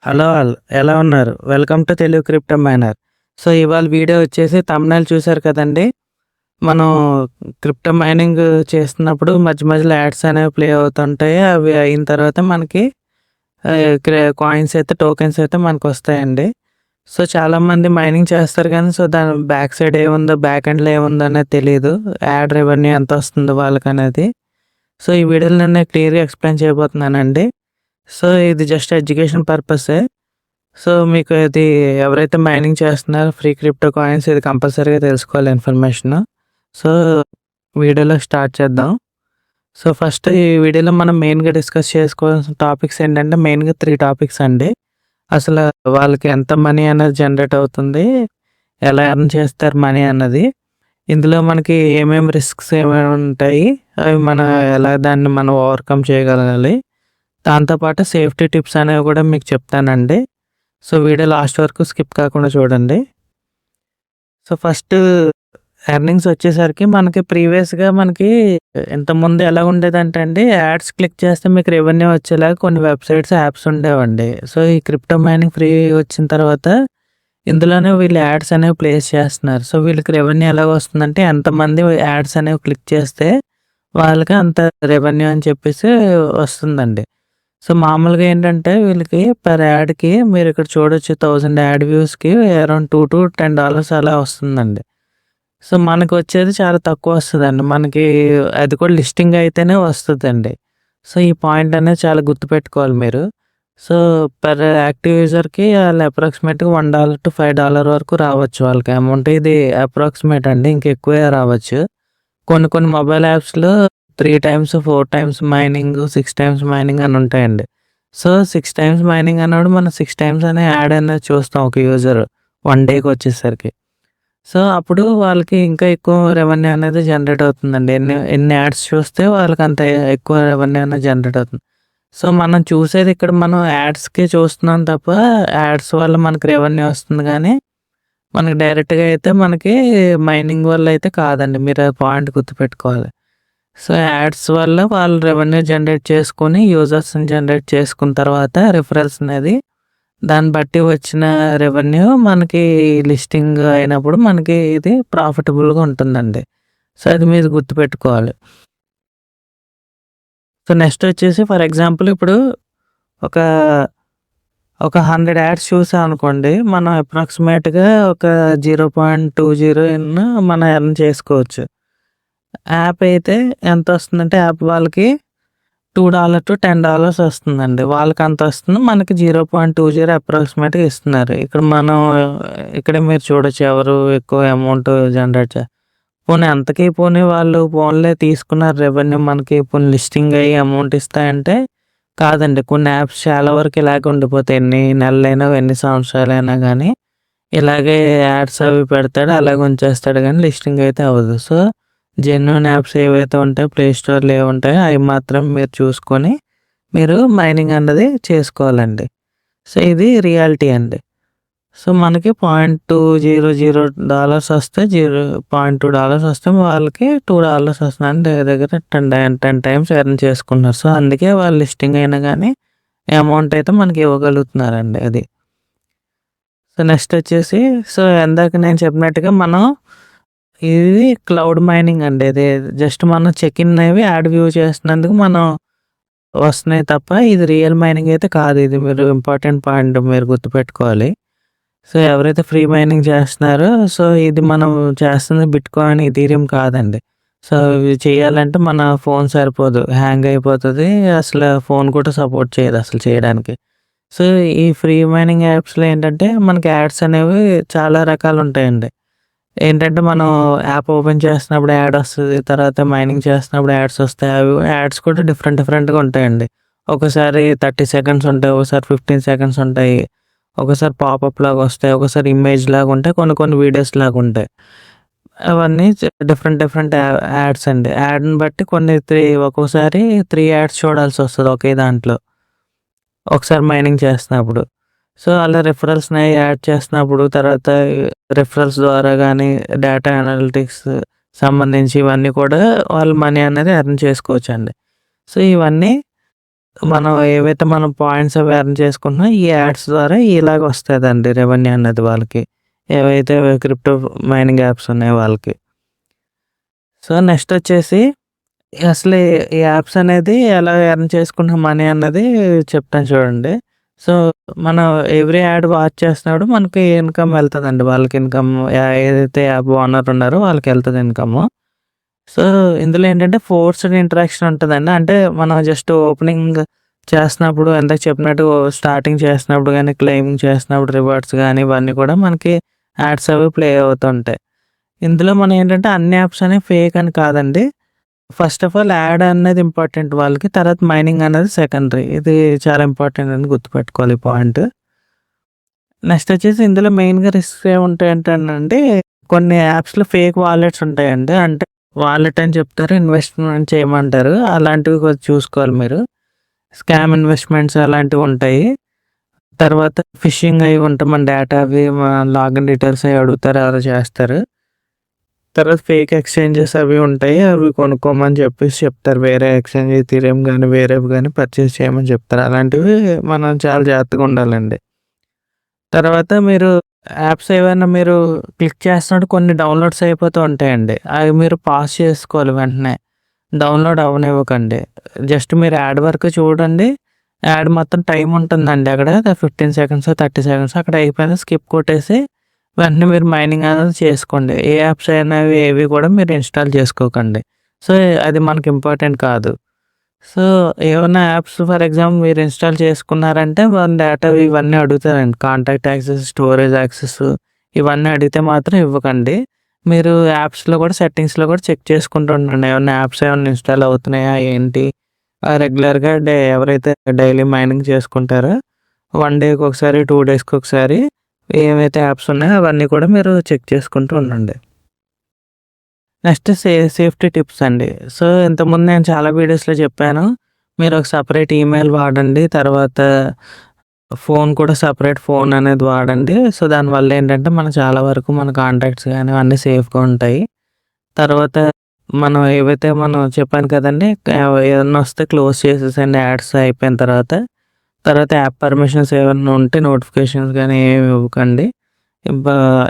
Hello all ఎలా ఉన్నారు? Welcome to Telugu crypto miner. So, ఇవాళ వీడియో వచ్చేసి థంబ్‌నెయిల్ చూసారు కదండీ! మనం క్రిప్టో మైనింగ్ చేస్తున్నప్పుడు మధ్య మధ్యలో యాడ్స్ అనేవి ప్లే అవుతుంటాయి. అవి అయిన తర్వాత మనకి కాయిన్స్ అయితే టోకెన్స్ అయితే మనకొస్తాయండి. సో, చాలామంది మైనింగ్ చేస్తారు కానీ దాని బ్యాక్ సైడ్ ఏముందో బ్యాక్ ఎండ్‌లో ఏముందో అనేది తెలీదు. యాడ్ రెవెన్యూ ఎంతొస్తుందో వాళ్ళకనేది. సో, ఈ వీడియోలో నేను క్లియర్‌గా ఎక్స్‌ప్లెయిన్ చేయబోతున్నానండి. సో, ఇది జస్ట్ ఎడ్యుకేషన్ పర్పసే. సో, మీకు ఇది ఎవరైతే మైనింగ్ చేస్తున్నారో ఫ్రీ క్రిప్టో కాయిన్స్ ఇది కంపల్సరీగా తెలుసుకోవాలి ఇన్ఫర్మేషను. సో, వీడియోలో స్టార్ట్ చేద్దాం. సో, ఫస్ట్ ఈ వీడియోలో మనం మెయిన్‌గా డిస్కస్ చేసుకోవాల్సిన టాపిక్స్ ఏంటంటే మెయిన్‌గా 3 టాపిక్స్ అండి. అసలు వాళ్ళకి ఎంత మనీ అనేది జనరేట్ అవుతుంది, ఎలా ఎర్న్ చేస్తారు మనీ అన్నది. ఇందులో మనకి ఏమేమి రిస్క్స్ ఏమేమి ఉంటాయి, అవి ఎలా దాన్ని మనం ఓవర్‌కమ్ చేయగలగాలి. దాంతో పాటు సేఫ్టీ టిప్స్ అనేవి కూడా మీకు చెప్తానండి. సో, వీడియో లాస్ట్ వరకు స్కిప్ కాకుండా చూడండి. సో, ఫస్ట్ ఎర్నింగ్స్ వచ్చేసరికి మనకి ప్రీవియస్‌గా ఇంతకుముందు ఎలా ఉండేదంటే అండి, యాడ్స్ క్లిక్ చేస్తే మీకు రెవెన్యూ వచ్చేలాగా కొన్ని వెబ్‌సైట్స్, యాప్స్ ఉండేవండి. సో, ఈ క్రిప్టో మైనింగ్ ఫ్రీ వచ్చిన తర్వాత ఇందులోనే వీళ్ళు యాడ్స్ అనేవి ప్లేస్ చేస్తున్నారు. సో, వీళ్ళకి రెవెన్యూ ఎలాగొస్తుందంటే ఎంతమంది యాడ్స్ అనేవి క్లిక్ చేస్తే వాళ్ళకి అంత రెవెన్యూ అని చెప్పేసి వస్తుందండి. సో, మామూలుగా ఏంటంటే వీళ్ళకి పర్ యాడ్‌కి మీరిక్కడ చూడొచ్చు 1000 యాడ్ వ్యూస్‌కి అరౌండ్ $2-10 అలా వస్తుందండి. సో, మనకొచ్చేది చాలా తక్కువ వస్తదండి. అది కూడా లిస్టింగ్ అయితేనే వస్తదండి. సో, ఈ పాయింట్ అనేది చాలా గుర్తుపెట్టుకోవాలి మీరు. సో, పర్ యాక్టివ్ యూజర్‌కి ఆళ్ళు అప్రాక్సిమేట్‌గా $1-5 వరకు రావచ్చు వాళ్ళకి అమౌంట్. ఇది అప్రాక్సిమేట్ అండి. ఇంకెక్కువే రావచ్చు. కొన్ని కొన్ని మొబైల్ యాప్స్‌లో 3 times, 4 times mining, 6 times mining అని ఉంటాయండి. సో, 6 టైమ్స్ మైనింగ్ అన్నప్పుడు మనం 6 టైమ్స్ అనే యాడ్ అనేది చూస్తాం ఒక యూజర్ 1 డేకొచ్చేసరికి. సో, అప్పుడు వాళ్ళకి ఇంకా ఎక్కువ రెవెన్యూ అనేది జనరేట్ అవుతుందండి. ఎన్ని ఎన్ని యాడ్స్ చూస్తే వాళ్ళకంత ఎక్కువ రెవెన్యూ అనేది జనరేట్ అవుతుంది. సో, మనం యాడ్స్‌కే చూస్తున్నాం తప్ప యాడ్స్ వల్ల మనకు రెవెన్యూ వస్తుంది గానీ, మనకి డైరెక్ట్‌గా అయితే మనకి మైనింగ్ వల్ల అయితే కాదండి. మీరు ఆ పాయింట్ గుర్తుపెట్టుకోవాలి. సో, యాడ్స్ వల్ల వాళ్ళు రెవెన్యూ జనరేట్ చేసుకొని, యూజర్స్‌ని జనరేట్ చేసుకున్న తర్వాత రిఫరల్స్ అనేది దాన్ని బట్టి వచ్చిన రెవెన్యూ మనకి లిస్టింగ్ అయినప్పుడు మనకి ఇది ప్రాఫిటబుల్‌గా ఉంటుందండి. సో, అది మీరు గుర్తుపెట్టుకోవాలి. సో, నెక్స్ట్ వచ్చేసి ఫర్ ఎగ్జాంపుల్ ఇప్పుడు ఒక, ఒక 100 యాడ్స్ చూసామనుకోండి. మనం అప్రాక్సిమేట్‌గా ఒక 0.20 మనం ఎర్న్ చేసుకోవచ్చు. యాప్ అయితే ఎంతొస్తుందంటే యాప్ వాళ్ళకి $2-10 వస్తుందండి. వాళ్ళకంతొస్తుంది. మనకి 0.20 అప్రాక్సిమేట్‌గా ఇస్తున్నారు. ఇక్కడ మీరు చూడొచ్చు ఎవరు ఎక్కువ అమౌంట్ జనరేట్ పోనీ వాళ్ళు పోన్లే తీసుకున్నారు రెవెన్యూ మనకి పోనీ లిస్టింగ్ అయ్యి అమౌంట్ ఇస్తాయంటే కాదండి. కొన్ని యాప్స్ చాలా వరకు ఇలాగే ఉండిపోతాయి. ఎన్ని నెలలైనా, ఎన్ని సంవత్సరాలైనా గానీ ఇలాగే యాడ్స్ అవి పెడతాడు. అలాగే ఉంచేస్తాడు గానీ లిస్టింగ్ అయితే అవ్వదు. సో, జెన్యూన్ యాప్స్ ఏవైతే ఉంటాయో ప్లే స్టోర్‌లో ఏవుంటాయో అవి మాత్రం మీరు చూసుకొని మీరు మైనింగ్ అన్నది చేసుకోవాలండి. సో, ఇది రియాలిటీ అండి. సో, మనకి $0.200 వస్తే $0.2 వస్తే వాళ్ళకి $2 వస్తుంది. అంటే దగ్గర దగ్గర 10 టైమ్స్ ఎర్న్ చేసుకుంటున్నారు. సో, అందుకే వాళ్ళు లిస్టింగ్ అయినా గానీ అమౌంట్ అయితే మనకి ఇవ్వగలుగుతున్నారండి అది. సో, నెక్స్ట్ వచ్చేసి ఇందాక నేను చెప్పినట్టుగా ఇది క్లౌడ్ మైనింగ్ అండి. ఇది జస్ట్ మనం చెక్ ఇన్ అవి యాడ్ వ్యూ చేస్తున్నందుకు వస్తున్నాయి తప్ప ఇది రియల్ మైనింగ్ అయితే కాదు. ఇది మీరు ఇంపార్టెంట్ పాయింట్ మీరు గుర్తుపెట్టుకోవాలి. సో, ఎవరైతే ఫ్రీ మైనింగ్ చేస్తున్నారో ఇది మనం చేస్తుంది బిట్‌కాయిన్, ఇథీరియం కాదండి. సో, ఇవి చేయాలంటే మన ఫోన్ సరిపోదు. హ్యాంగ్ అయిపోతది. అసలు ఫోన్ కూడా సపోర్ట్ చేయదు అసలు చేయడానికి. సో, ఈ ఫ్రీ మైనింగ్ యాప్స్‌లో ఏంటంటే మనకి యాడ్స్ అనేవి చాలా రకాలుంటాయండి. ఏంటంటే మనం యాప్ ఓపెన్ చేస్తున్నప్పుడు యాడ్ వస్తది. తర్వాత మైనింగ్ చేస్తున్నప్పుడు యాడ్స్ వస్తాయి. అవి యాడ్స్ కూడా డిఫరెంట్‌గా ఉంటాయండి. ఒకసారి 30 సెకండ్స్ ఉంటాయి. ఒకసారి 15 సెకండ్స్ ఉంటాయి. ఒకసారి పాపప్ లాగా వస్తాయి. ఒకసారి ఇమేజ్ లాగా ఉంటాయి. కొన్ని వీడియోస్ లాగా ఉంటాయి. అవన్నీ డిఫరెంట్ యాడ్స్ అండి. యాడ్‌ని బట్టి ఒక్కోసారి 3 యాడ్స్ చూడాల్సొస్తది ఒకే దాంట్లో. ఒకసారి మైనింగ్ చేస్తున్నప్పుడు. సో, అలా రిఫరల్స్‌ని యాడ్ చేస్తున్నప్పుడు తర్వాత రిఫరల్స్ ద్వారా గానీ, డేటా అనలిటిక్స్ సంబంధించి ఇవన్నీ కూడా వాళ్ళు మనీ అనేది ఎర్న్ చేసుకోవచ్చండి. సో, ఇవన్నీ మనం ఏవైతే మనం పాయింట్స్ అవి ఎర్న్ చేసుకుంటున్నామో ఈ యాడ్స్ ద్వారా ఇలాగ వస్తదండి రెవెన్యూ అనేది వాళ్ళకి. ఏవైతే క్రిప్టో మైనింగ్ యాప్స్ ఉన్నాయో వాళ్ళకి. సో, నెక్స్ట్ వచ్చేసి అసలు ఈ యాప్స్ అనేది ఎలా ఎర్న్ చేసుకుంటున్నాం మనీ అన్నది చెప్తాను చూడండి. సో, మనం ఎవ్రీ యాడ్ వాచ్ చేస్తున్నప్పుడు మనకి ఇన్‌కమ్ వెళ్తదండి. వాళ్ళకి ఇన్‌కమ్ ఏదైతే యాప్ ఓనర్ ఉన్నారో వాళ్ళకెళ్తది ఇన్‌కము. సో, ఇందులో ఏంటంటే ఫోర్స్డ్ ఇంటరాక్షన్ ఉంటదండి. అంటే మనం జస్ట్ ఓపెనింగ్ చేస్తున్నప్పుడు ఇందాక చెప్పినట్టు స్టార్టింగ్ చేస్తున్నప్పుడు గాని, క్లెయిమింగ్ చేస్తున్నప్పుడు రివార్డ్స్ గాని ఇవన్నీ కూడా మనకి యాడ్స్ అవి ప్లే అవుతుంటాయి. ఇందులో మనం ఏంటంటే అన్ని యాప్స్ అనేవి ఫేక్ అని కాదండి. ఫస్ట్ ఆఫ్ ఆల్ యాడ్ అనేది ఇంపార్టెంట్ వాళ్ళకి. తర్వాత మైనింగ్ అనేది సెకండరీ. ఇది చాలా ఇంపార్టెంట్ అని గుర్తుపెట్టుకోవాలి ఈ పాయింట్. నెక్స్ట్ వచ్చేసి ఇందులో మెయిన్‌గా రిస్క్స్ ఏముంటాయంటేనండి, కొన్ని యాప్స్‌లో ఫేక్ వాలెట్స్ ఉంటాయండి. అంటే వాలెట్ అని చెప్తారు, ఇన్వెస్ట్‌మెంట్ చేయమంటారు. అలాంటివి కొంచెం చూసుకోవాలి మీరు. స్కామ్ ఇన్వెస్ట్‌మెంట్స్ అలాంటివి ఉంటాయి. తర్వాత ఫిషింగ్ అవి ఉంటాయి. మన డేటా అవి లాగిన్ డీటెయిల్స్ అవి అడుగుతారు, అలా చేస్తారు. తర్వాత ఫేక్ ఎక్స్‌చేంజెస్ అవి ఉంటాయి. అవి కొనుక్కోమని చెప్పేసి చెప్తారు. వేరే ఎక్స్‌చేంజ్ ఎథీరియం గాని, వేరేవి గాని పర్చేస్ చేయమని చెప్తారు. అలాంటివి మనం చాలా జాగ్రత్తగా ఉండాలండి. తర్వాత మీరు యాప్స్ ఏవైనా మీరు క్లిక్ చేస్తున్నప్పుడు కొన్ని డౌన్‌లోడ్స్ అయిపోతూ ఉంటాయండి. అవి మీరు పాజ్ చేసుకోవాలి వెంటనే. డౌన్‌లోడ్ అవ్వనివ్వకండి. జస్ట్ మీరు యాడ్ వరకు చూడండి. యాడ్ మొత్తం టైమ్ ఉంటుందండి అక్కడ 15 సెకండ్సో, 30 సెకండ్సో అక్కడ అయిపోయిన స్కిప్ కొట్టేసి వెంటనే మీరు మైనింగ్ అనేది చేసుకోండి. ఏ యాప్స్ అనేవి ఏవి కూడా మీరు ఇన్‌స్టాల్ చేసుకోకండి. సో, అది మనకి ఇంపార్టెంట్ కాదు. సో, ఏమన్నా యాప్స్ ఫర్ ఎగ్జాంపుల్ మీరు ఇన్‌స్టాల్ చేసుకున్నారంటే వాళ్ళ డేటా ఇవన్నీ అడుగుతారండి. కాంటాక్ట్ యాక్సెస్, స్టోరేజ్ యాక్సెస్ ఇవన్నీ అడిగితే మాత్రం ఇవ్వకండి. మీరు యాప్స్‌లో కూడా సెట్టింగ్స్‌లో కూడా చెక్ చేసుకుంటూ ఉండండి. ఏమన్నా యాప్స్ ఏమన్నా ఇన్‌స్టాల్ అవుతున్నాయా ఏంటి? రెగ్యులర్‌గా ఎవరైతే డైలీ మైనింగ్ చేసుకుంటారో 1 డేకి ఒకసారి, 2 డేస్‌కి ఒకసారి ఏవైతే యాప్స్ ఉన్నాయో అవన్నీ కూడా మీరు చెక్ చేసుకుంటూ ఉండండి. నెక్స్ట్ సేఫ్టీ టిప్స్ అండి. సో, ఇంతకుముందు నేను చాలా వీడియోస్‌లో చెప్పాను. మీరు ఒక సెపరేట్ ఈమెయిల్ వాడండి. తర్వాత ఫోన్ కూడా సెపరేట్ ఫోన్ అనేది వాడండి. సో, దానివల్ల ఏంటంటే మన చాలా వరకు మన కాంటాక్ట్స్ గాని అన్నీ సేఫ్‌గా ఉంటాయి. తర్వాత మనం ఏవైతే మనం చెప్పాను కదండీ! ఏదన్నా వస్తే క్లోజ్ చేసేసేయండి యాడ్స్ అయిపోయిన తర్వాత. తర్వాత యాప్ పర్మిషన్స్ ఏమన్నా ఉంటే నోటిఫికేషన్స్ గాని ఏమి ఇవ్వకండి. బ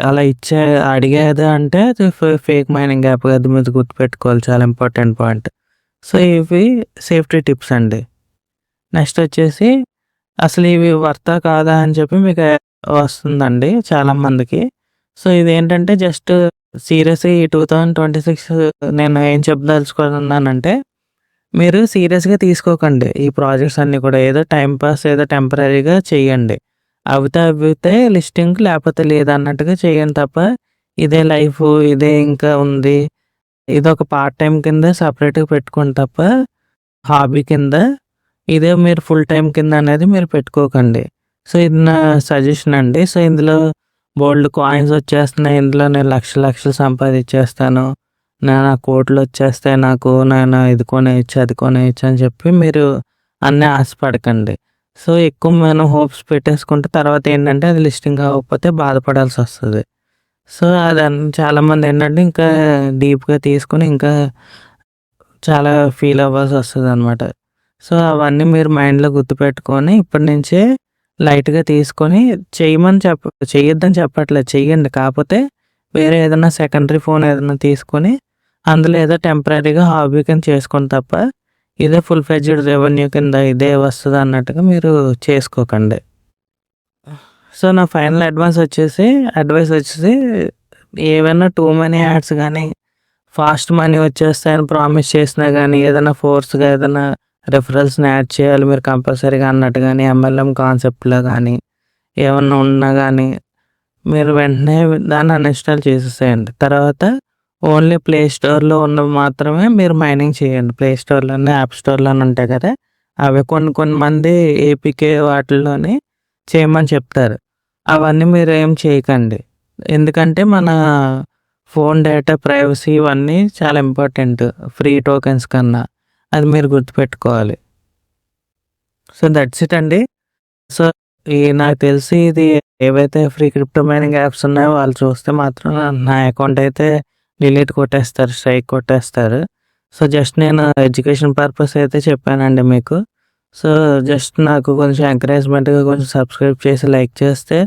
అలా అడిగేది అంటే అది ఫేక్ మైనింగ్ యాప్ అది మీరు గుర్తుపెట్టుకోవాలి. చాలా ఇంపార్టెంట్ పాయింట్. సో, ఇవి సేఫ్టీ టిప్స్ అండి. నెక్స్ట్ వచ్చేసి అసలు ఇవి వర్తా కాదా అని చెప్పి మీకు వస్తుందండి చాలామందికి. సో, ఇదేంటంటే జస్ట్ సీరియస్‌గా ఈ 2026 నేను ఏం చెప్పదలుచుకున్నానంటే మీరు సీరియస్‌గా తీసుకోకండి. ఈ ప్రాజెక్ట్స్ అన్నీ కూడా ఏదో టైమ్ పాస్ ఏదో టెంపరరీగా చేయండి. అవితే అవితే లిస్టింగ్ లేకపోతే లేదన్నట్టుగా చేయండి తప్ప, ఇదే లైఫు, ఇదే ఇంకా ఉంది. ఇదొక పార్ట్ టైమ్ కింద సెపరేట్‌గా పెట్టుకోండి తప్ప, హాబీ కింద ఇదే మీరు ఫుల్ టైమ్ కింద అనేది మీరు పెట్టుకోకండి. సో, ఇది నా సజెషన్ అండి. సో, ఇందులో బోలెడు కాయిన్స్ వచ్చేస్తున్నాయి. ఇందులో నేను లక్షలు లక్షలు సంపాదించేస్తాను. నాకు కోట్లొచ్చేస్తాయి నాకు. నేను ఇది కొనేయొచ్చు, అది కొనేయొచ్చు అని చెప్పి మీరు అన్నీ ఆశపడకండి. సో, ఎక్కువ మనం హోప్స్ పెట్టేసుకుంటే తర్వాత ఏంటంటే అది లిస్టింగ్ అవ్వకపోతే బాధపడాల్సొస్తది. సో, చాలామందేంటంటే ఇంకా డీప్‌గా తీసుకొని ఇంకా చాలా ఫీల్ అవ్వాల్సొస్తదనమాట. సో, అవన్నీ మీరు మైండ్‌లో గుర్తుపెట్టుకొని ఇప్పటి నుంచే లైట్‌గా తీసుకొని చెయ్యొద్దని చెప్పట్లేదు. చెయ్యండి. కాపోతే వేరే ఏదన్నా సెకండరీ ఫోన్ ఏదన్నా తీసుకొని అందులో ఏదో టెంపరరీగా హాబీ కింద చేసుకోండి తప్ప, ఇదే ఫుల్ ఫ్లెడ్జ్డ్ రెవెన్యూ కింద ఇదే వస్తదన్నట్టుగా మీరు చేసుకోకండి. సో, నా ఫైనల్ అడ్వైస్ వచ్చేసి ఏవైనా టూ మనీ యాడ్స్ గానీ, ఫాస్ట్ మనీ వచ్చేస్తాయని ప్రామిస్ చేసినా గానీ, ఏదైనా ఫోర్స్‌గా ఏదైనా రిఫరల్స్‌ని యాడ్ చేయాలి మీరు కంపల్సరీగా అన్నట్టు గానీ, ఎంఎల్ఎం కాన్సెప్ట్‌లో గానీ, ఏమన్నా ఉన్నా గానీ, మీరు వెంటనే దాన్ని అన్‌ఇన్‌స్టాల్ చేసేసేయండి. తర్వాత ఓన్లీ ప్లే స్టోర్‌లో ఉన్నవి మాత్రమే మీరు మైనింగ్ చేయండి. ప్లే స్టోర్‌లోనే, యాప్ స్టోర్‌లోనే ఉంటాయి కదా! అవి కొన్ని కొన్ని మంది ఏపీకే వాటిల్లోని చేయమని చెప్తారు. అవన్నీ మీరేం చేయకండి. ఎందుకంటే మన ఫోన్ డేటా ప్రైవసీ ఇవన్నీ చాలా ఇంపార్టెంట్. ఫ్రీ టోకెన్స్ కన్నా. అది మీరు గుర్తుపెట్టుకోవాలి. సో, దట్స్ ఇట్ అండి. సో, నాకు తెలిసి ఇది ఏవైతే ఫ్రీ క్రిప్టో మైనింగ్ యాప్స్ ఉన్నాయో వాళ్ళు చూస్తే మాత్రం నా అకౌంట్ అయితే డిలీట్ కొట్టేస్తారు. స్ట్రైక్ కొట్టేస్తారు. సో, జస్ట్ నేను ఎడ్యుకేషన్ పర్పస్ అయితే చెప్పానండి మీకు. సో జస్ట్ నాకు కొంచెం ఎంకరేజ్మెంట్గా కొంచెం సబ్స్క్రైబ్ చేసి లైక్ చేస్తే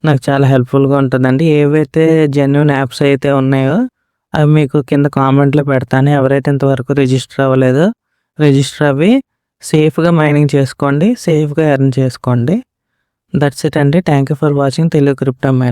నాకు చాలా హెల్ప్ఫుల్గా ఉంటుందండి. ఏవైతే జెన్యూన్ యాప్స్ అయితే ఉన్నాయో అవి మీకు కింద కామెంట్లో పెడతాను. ఎవరైతే ఇంతవరకు రిజిస్టర్ అవ్వలేదో రిజిస్టర్ అవ్వి సేఫ్గా మైనింగ్ చేసుకోండి, సేఫ్గా ఎర్న్ చేసుకోండి. దట్స్ ఇట్ అండి. Thank you for watching Telugu crypto minor.